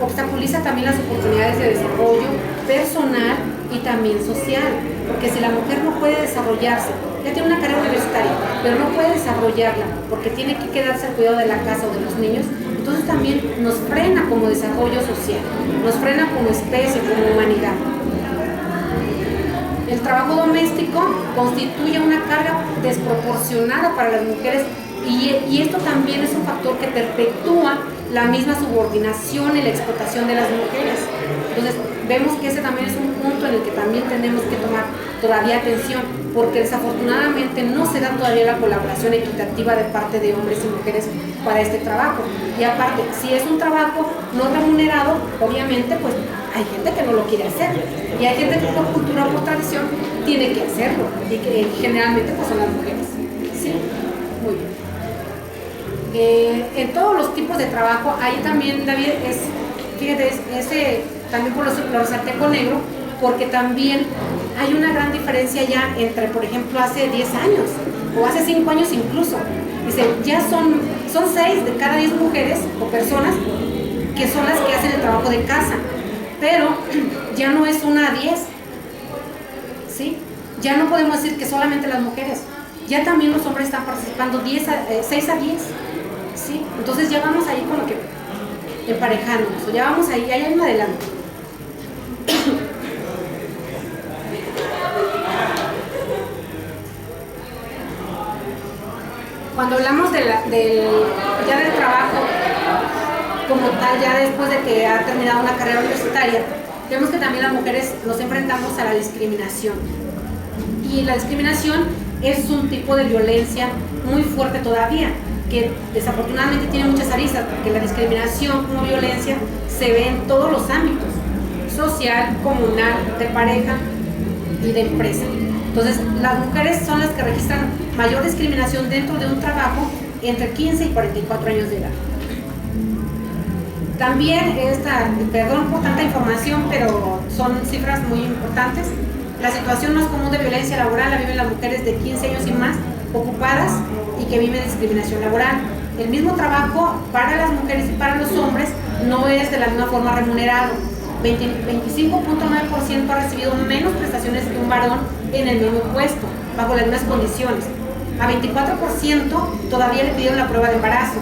obstaculiza también las oportunidades de desarrollo personal y también social, porque si la mujer no puede desarrollarse, ya tiene una carrera universitaria, pero no puede desarrollarla porque tiene que quedarse al cuidado de la casa o de los niños, entonces también nos frena como desarrollo social, nos frena como especie, como humanidad. El trabajo doméstico constituye una carga desproporcionada para las mujeres y esto también es un factor que perpetúa la misma subordinación y la explotación de las mujeres. Entonces vemos que ese también es un punto en el que también tenemos que tomar todavía atención, porque desafortunadamente no se da todavía la colaboración equitativa de parte de hombres y mujeres para este trabajo. Y aparte, si es un trabajo no remunerado, obviamente pues hay gente que no lo quiere hacer y hay gente que por cultura o por tradición tiene que hacerlo y que generalmente pues son las mujeres. ¿Sí? Muy bien. En todos los tipos de trabajo, ahí también, David, fíjate, también por eso lo resalté con negro, porque también hay una gran diferencia ya entre, por ejemplo, hace 10 años o hace 5 años incluso. Dice, ya son 6 de cada 10 mujeres o personas que son las que hacen el trabajo de casa, pero ya no es 1 a 10, ¿sí? Ya no podemos decir que solamente las mujeres, ya también los hombres están participando 6 a 10, ¿sí? Entonces ya vamos ahí como que emparejándonos, o ya vamos ahí en adelante. Cuando hablamos ya del trabajo como tal, ya después de que ha terminado una carrera universitaria, vemos que también las mujeres nos enfrentamos a la discriminación. Y la discriminación es un tipo de violencia muy fuerte todavía, que desafortunadamente tiene muchas aristas, porque la discriminación como violencia se ve en todos los ámbitos, social, comunal, de pareja y de empresa. Entonces, las mujeres son las que registran mayor discriminación dentro de un trabajo entre 15 y 44 años de edad. También, perdón por tanta información, pero son cifras muy importantes. La situación más común de violencia laboral la viven las mujeres de 15 años y más, ocupadas y que viven discriminación laboral. El mismo trabajo para las mujeres y para los hombres no es de la misma forma remunerado. 25.9% ha recibido menos prestaciones que un varón en el mismo puesto, bajo las mismas condiciones. A 24% todavía le pidieron la prueba de embarazo.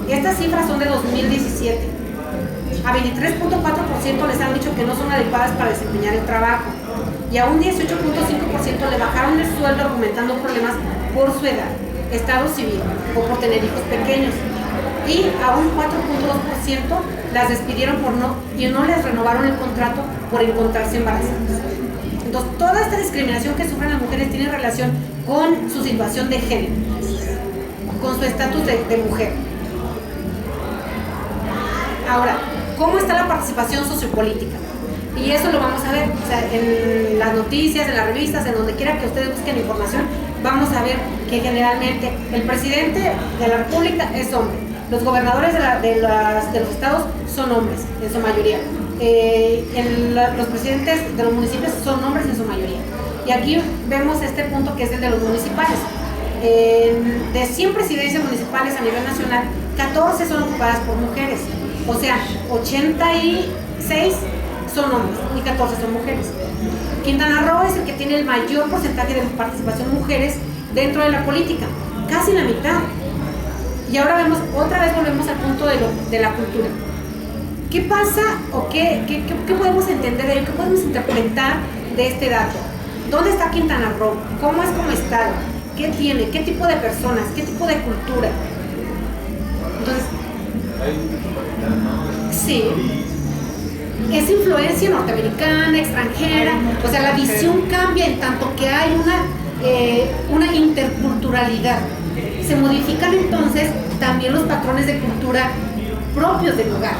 Estas cifras son de 2017. A 23.4% les han dicho que no son adecuadas para desempeñar el trabajo. Y a un 18.5% le bajaron el sueldo argumentando problemas por su edad, estado civil o por tener hijos pequeños. Y a un 4.2% las despidieron y no les renovaron el contrato por encontrarse embarazadas. Entonces, toda esta discriminación que sufren las mujeres tiene relación con su situación de género, con su estatus de mujer. Ahora, ¿cómo está la participación sociopolítica? Y eso lo vamos a ver, o sea, en las noticias, en las revistas, en donde quiera que ustedes busquen información, vamos a ver que generalmente el presidente de la República es hombre, los gobernadores de los estados son hombres, en su mayoría, los presidentes de los municipios son hombres en su mayoría. Y aquí vemos este punto que es el de los municipales. De 100 presidencias municipales a nivel nacional, 14 son ocupadas por mujeres, o sea, 86 son hombres y 14 son mujeres. Quintana Roo es el que tiene el mayor porcentaje de participación de mujeres dentro de la política, casi la mitad. Y ahora otra vez volvemos al punto de la cultura. ¿Qué pasa o qué podemos entender de ello? ¿Qué podemos interpretar de este dato? ¿Dónde está Quintana Roo? ¿Cómo es como estado? ¿Qué tiene? ¿Qué tipo de personas? ¿Qué tipo de cultura? Entonces, sí, es influencia norteamericana, extranjera, o sea, la visión cambia en tanto que hay una interculturalidad. Se modifican entonces también los patrones de cultura propios del lugar.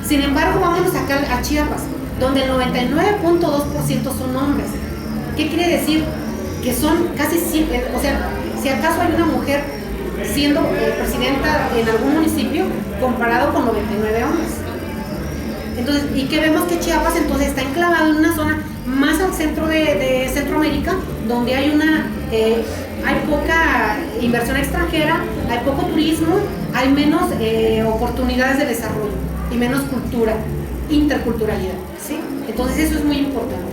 Sin embargo, vámonos acá a Chiapas, donde el 99.2% son hombres. ¿Qué quiere decir? Que son casi siempre, o sea, si acaso hay una mujer siendo presidenta en algún municipio comparado con 99 hombres. Entonces, y que vemos que Chiapas entonces está enclavado en una zona más al centro de Centroamérica, donde hay poca inversión extranjera, hay poco turismo, hay menos oportunidades de desarrollo y menos cultura, interculturalidad, ¿sí? Entonces eso es muy importante.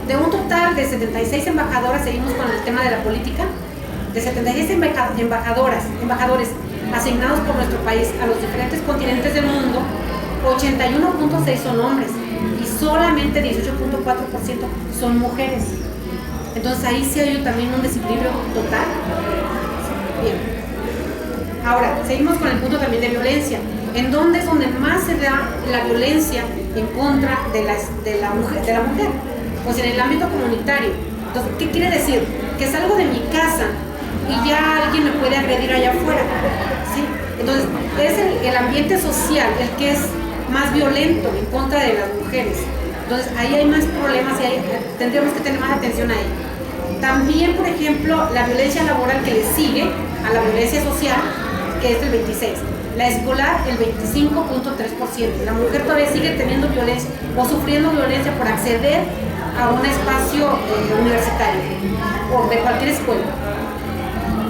De un total de 76 embajadoras, seguimos con el tema de la política, de 76 embajadores asignados por nuestro país a los diferentes continentes del mundo, 81.6 son hombres y solamente 18.4% son mujeres. Entonces ahí sí hay también un desequilibrio total. Bien. Ahora, seguimos con el punto también de violencia. ¿En dónde es donde más se da la violencia en contra de la mujer? Pues en el ámbito comunitario. Entonces, ¿qué quiere decir? Que salgo de mi casa y ya alguien me puede agredir allá afuera, ¿sí? Entonces, es el ambiente social el que es más violento en contra de las mujeres. Entonces, ahí hay más problemas y tendremos que tener más atención ahí. También, por ejemplo, la violencia laboral que le sigue a la violencia social, que es el 26%. La escolar, el 25.3%. La mujer todavía sigue teniendo violencia o sufriendo violencia por acceder a un espacio universitario o de cualquier escuela.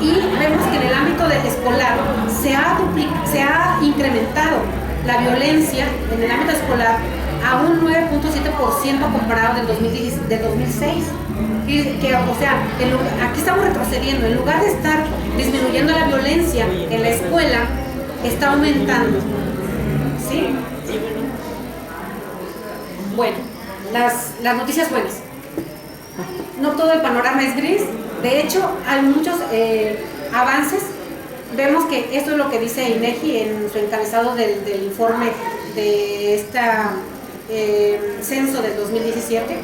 Y vemos que en el ámbito escolar se ha incrementado la violencia en el ámbito escolar a un 9.7% comparado del 2006. O sea, aquí estamos retrocediendo. En lugar de estar disminuyendo la violencia en la escuela, está aumentando. ¿Sí? Bueno, las noticias buenas. No todo el panorama es gris. De hecho, hay muchos avances. Vemos que esto es lo que dice INEGI en su encabezado del informe de esta censo del 2017.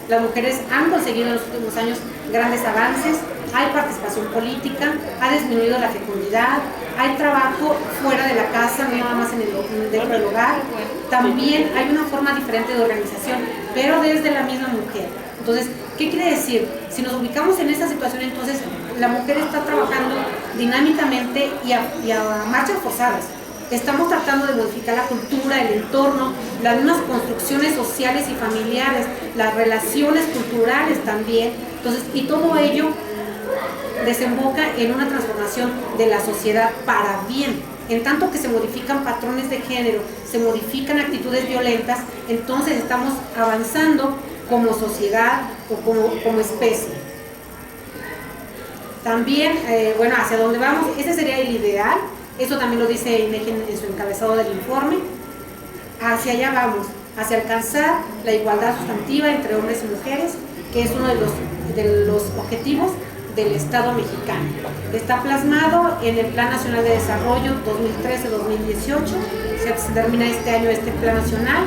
Las mujeres han conseguido en los últimos años grandes avances, hay participación política, ha disminuido la fecundidad, hay trabajo fuera de la casa, no nada más dentro del hogar. También hay una forma diferente de organización, pero desde la misma mujer. Entonces, ¿qué quiere decir? Si nos ubicamos en esta situación, entonces la mujer está trabajando dinámicamente y a marchas forzadas. Estamos tratando de modificar la cultura, el entorno, las mismas construcciones sociales y familiares, las relaciones culturales también. Entonces, y todo ello desemboca en una transformación de la sociedad para bien. En tanto que se modifican patrones de género, se modifican actitudes violentas, entonces estamos avanzando como sociedad o como especie. También, bueno, hacia dónde vamos, ese sería el ideal. Eso también lo dice INEGI en su encabezado del informe. Hacia allá vamos, hacia alcanzar la igualdad sustantiva entre hombres y mujeres, que es uno de los objetivos del Estado mexicano. Está plasmado en el Plan Nacional de Desarrollo 2013-2018. Se termina este año este Plan Nacional,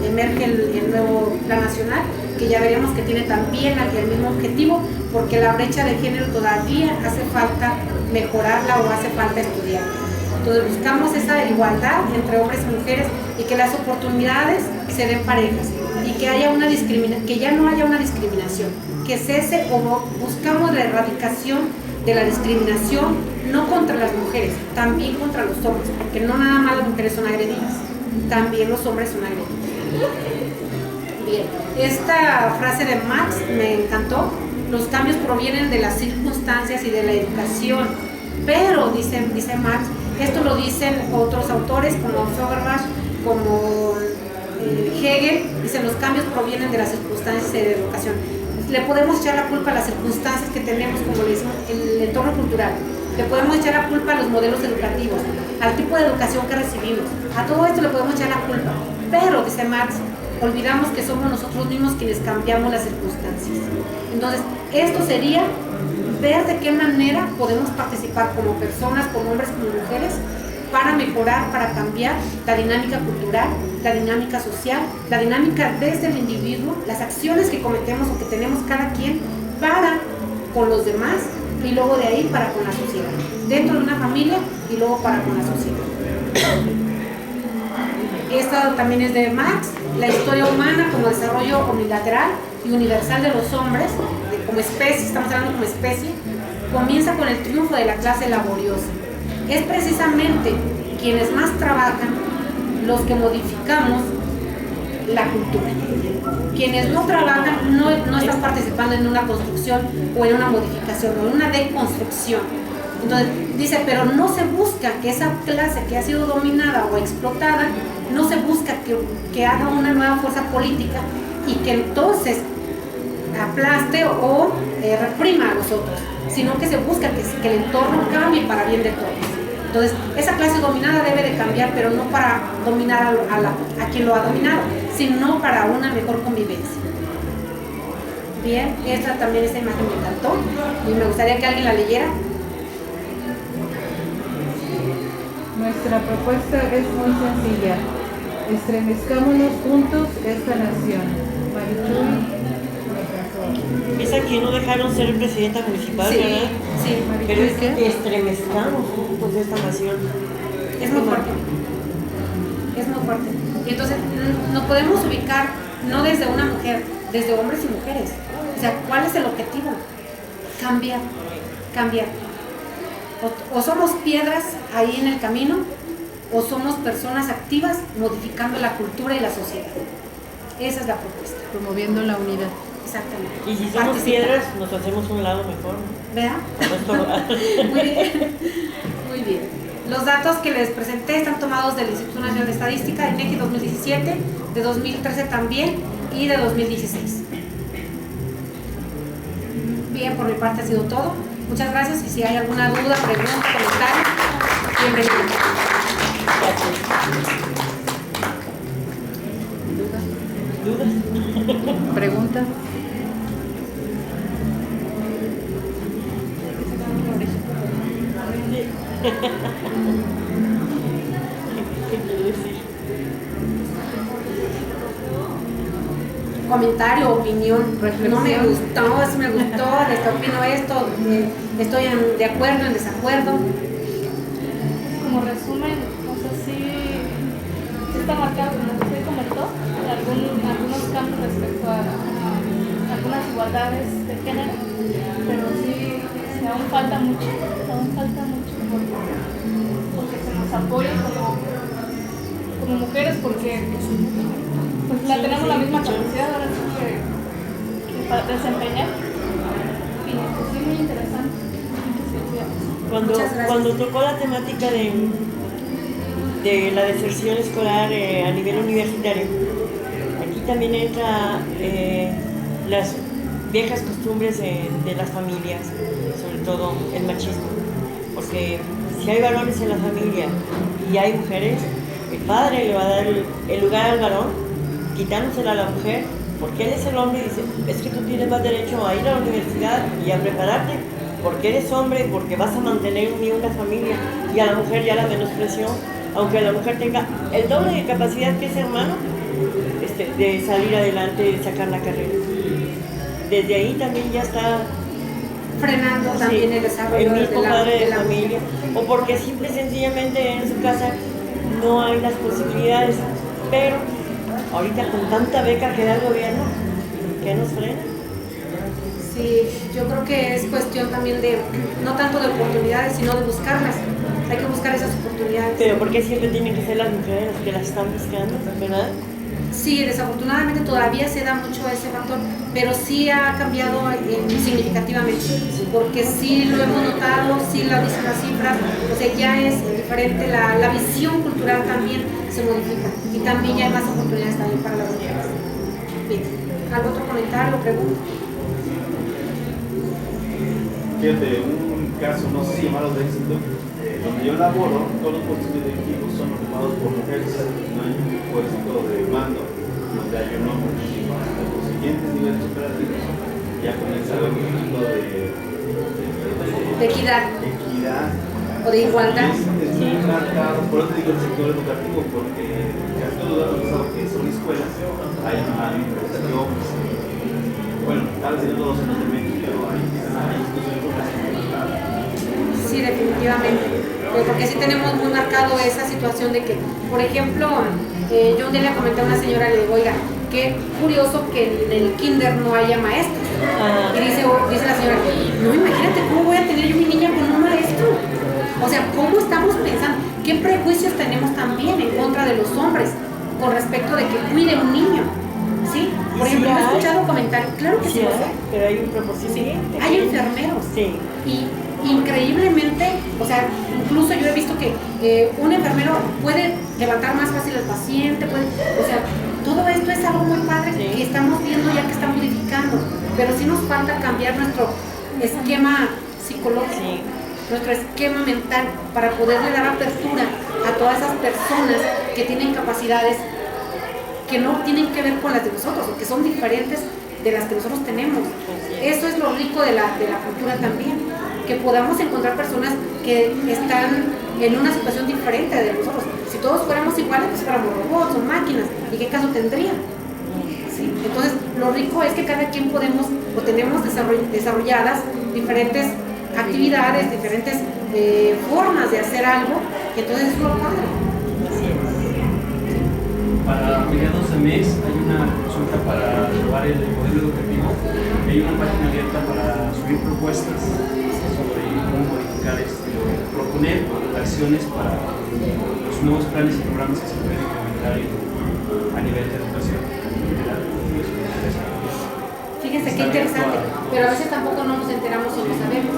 emerge el nuevo Plan Nacional, que ya veremos que tiene también el mismo objetivo, porque la brecha de género todavía hace falta mejorarla o hace falta estudiarla. Entonces buscamos esa igualdad entre hombres y mujeres y que las oportunidades se den parejas y que haya que ya no haya una discriminación, que cese o buscamos la erradicación de la discriminación, no contra las mujeres, también contra los hombres, porque no nada más las mujeres son agredidas, también los hombres son agredidos. Bien, esta frase de Marx me encantó. Los cambios provienen de las circunstancias y de la educación, pero dice Marx, esto lo dicen otros autores como Feuerbach, como Hegel, dicen los cambios provienen de las circunstancias y de la educación. Le podemos echar la culpa a las circunstancias que tenemos, como le decimos, el entorno cultural. Le podemos echar la culpa a los modelos educativos, al tipo de educación que recibimos. A todo esto le podemos echar la culpa. Pero, dice Marx, olvidamos que somos nosotros mismos quienes cambiamos las circunstancias. Entonces, esto sería ver de qué manera podemos participar como personas, como hombres, como mujeres, para mejorar, para cambiar la dinámica cultural, la dinámica social, la dinámica desde el individuo, las acciones que cometemos o que tenemos cada quien para con los demás y luego de ahí para con la sociedad, dentro de una familia y luego para con la sociedad. Esta también es de Marx, la historia humana como desarrollo unilateral y universal de los hombres, como especie, estamos hablando como especie, comienza con el triunfo de la clase laboriosa. Es precisamente quienes más trabajan los que modificamos la cultura. Quienes no trabajan no están participando en una construcción o en una modificación o en una deconstrucción. Entonces dice, pero no se busca que esa clase que ha sido dominada o explotada, no se busca que haga una nueva fuerza política y que entonces aplaste o reprima a los otros, sino que se busca que el entorno cambie para bien de todos. Entonces, esa clase dominada debe de cambiar, pero no para dominar a quien lo ha dominado, sino para una mejor convivencia. Bien, esta imagen me encantó y me gustaría que alguien la leyera. Nuestra propuesta es muy sencilla. Estremezcámonos juntos esta nación. Marichuy. Esa que no dejaron ser presidenta municipal, Sí, ¿verdad? sí. Pero es que estremezcamos juntos esta nación. Es muy fuerte. Es muy fuerte. Y entonces nos podemos ubicar no desde una mujer, desde hombres y mujeres. O sea, ¿cuál es el objetivo? Cambiar. O somos piedras ahí en el camino, o somos personas activas modificando la cultura y la sociedad. Esa es la propuesta. Promoviendo la unidad. Exactamente. Y si somos Participar. piedras, nos hacemos un lado mejor, ¿no? ¿Verdad? No estorbar. Muy bien. Muy bien. Los datos que les presenté están tomados del Instituto Nacional de Estadística, de INEGI 2017, de 2013 también y de 2016. Bien, por mi parte ha sido todo. Muchas gracias y si hay alguna duda, pregunta, comentario, bienvenido. ¿Dudas? ¿Pregunta? ¿Qué quiere decir? Comentario, opinión, Reflexión. no me gustó, eso me gustó, opino esto, estoy de acuerdo, en desacuerdo. Como resumen, o sea, sí está marcado, como usted comentó, algunos cambios respecto a algunas igualdades de género, pero sí aún falta mucho porque se nos apoya como mujeres, porque pues tenemos la misma capacidad ahora sí que para desempeñar, y pues sí, muy interesante. Muchas gracias. Cuando tocó la temática de la deserción escolar a nivel universitario, aquí también entra las viejas costumbres de las familias, sobre todo el machismo, porque si hay varones en la familia y hay mujeres, el padre le va a dar el lugar al varón, quitándosela a la mujer, porque él es el hombre y dice, es que tú tienes más derecho a ir a la universidad y a prepararte, porque eres hombre, porque vas a mantener una familia, y a la mujer ya la menospreció, aunque la mujer tenga el doble de capacidad que ese hermano de salir adelante, de sacar la carrera. Desde ahí también ya está Frenando también el desarrollo el mismo padre de la familia, o porque simple y sencillamente en su casa no hay las posibilidades, pero ahorita con tanta beca que da el gobierno, ¿qué nos frena? Sí, yo creo que es cuestión también de, no tanto de oportunidades, sino de buscarlas. Hay que buscar esas oportunidades. Pero ¿por qué siempre tienen que ser las mujeres las que las están buscando, verdad? Sí, desafortunadamente todavía se da mucho ese factor, pero sí ha cambiado significativamente, porque sí lo hemos notado, sí lo dicen las cifras, o sea, ya es diferente, la visión cultural también se modifica y también ya hay más oportunidades también para las mujeres. Bien, ¿algún otro comentario o pregunta? Fíjate, un caso, no sé si llamarlo de éxito, donde yo laboro, todos los puestos directivos son ocupados por mujeres, no hay un puesto de mando donde hay un hombre. Hasta los siguientes niveles operativos ya comienza a haber un tipo De equidad equidad. o de igualdad. Es muy marcado, por eso digo el sector educativo, porque casi todo lo que son escuelas hay presencia de hombres. Bueno, tal vez no todos en los de México, pero hay instituciones públicas. Sí, definitivamente. Porque sí tenemos muy marcado esa situación de que, por ejemplo, yo un día le comenté a una señora, le digo, oiga, qué curioso que en el kinder no haya maestros. Y dice la señora, no, imagínate cómo voy a tener yo mi niña con un maestro. O sea, ¿cómo estamos pensando? ¿Qué prejuicios tenemos también en contra de los hombres con respecto de que cuide un niño? ¿Sí? Por ejemplo, yo he escuchado comentarios, claro que sí, pero hay un proporción. sí, hay enfermeros. Sí. Y increíblemente, o sea, incluso yo he visto que un enfermero puede levantar más fácil al paciente, o sea, todo esto es algo muy padre que estamos viendo ya que está modificando, pero sí nos falta cambiar nuestro esquema psicológico, nuestro esquema mental para poderle dar apertura a todas esas personas que tienen capacidades que no tienen que ver con las de nosotros o que son diferentes de las que nosotros tenemos. Eso es lo rico de la cultura también, que podamos encontrar personas que están en una situación diferente de nosotros. Si todos fuéramos iguales, pues fuéramos robots o máquinas, ¿y qué caso tendría? ¿Sí? Entonces, lo rico es que cada quien podemos o tenemos desarrolladas diferentes actividades, diferentes formas de hacer algo, y entonces es lo padre. Para mediados de mes hay una consulta para llevar el modelo educativo. Hay una página abierta para subir propuestas sobre cómo modificar proponer acciones para los nuevos planes y programas que se pueden implementar a nivel de educación. Fíjense qué interesante. Pero a veces tampoco no nos enteramos o no sabemos.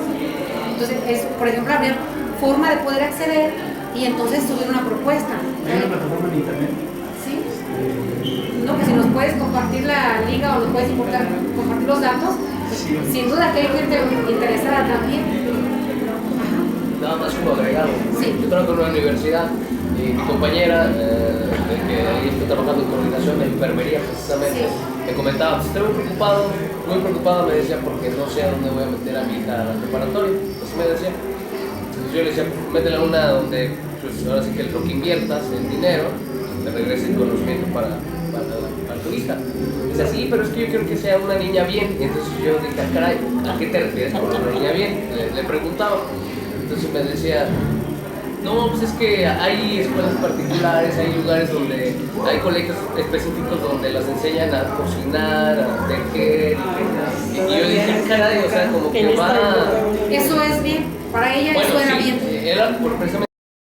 Entonces, por ejemplo, habría forma de poder acceder y entonces subir una propuesta. Hay una plataforma en internet. ¿Sí? No, pues si nos puedes compartir la liga o nos puedes compartir los datos, pues, Sí. sin duda que hay gente interesada también. Nada más como agregado. Sí. Yo trabajo en una universidad y mi compañera, que ahí está trabajando en coordinación de enfermería precisamente, Sí. me comentaba, pues estoy muy preocupado, me decía, porque no sé a dónde voy a meter a mi hija a la preparatoria. Así me decía. Entonces yo le decía, métela a una donde, pues ahora sí que lo que inviertas en dinero, te regrese el conocimiento para tu hija. Dice, sí, pero es que yo quiero que sea una niña bien. Y entonces yo dije, ah, caray, ¿a qué te refieres con una niña bien? Le preguntaba. Entonces me decía, no, pues es que hay escuelas particulares, hay lugares donde, hay colegios específicos donde las enseñan a cocinar, a tejer. Y yo dije, caray, o sea, como que va... Eso es bien, para ella Bueno, eso era sí, bien. era precisamente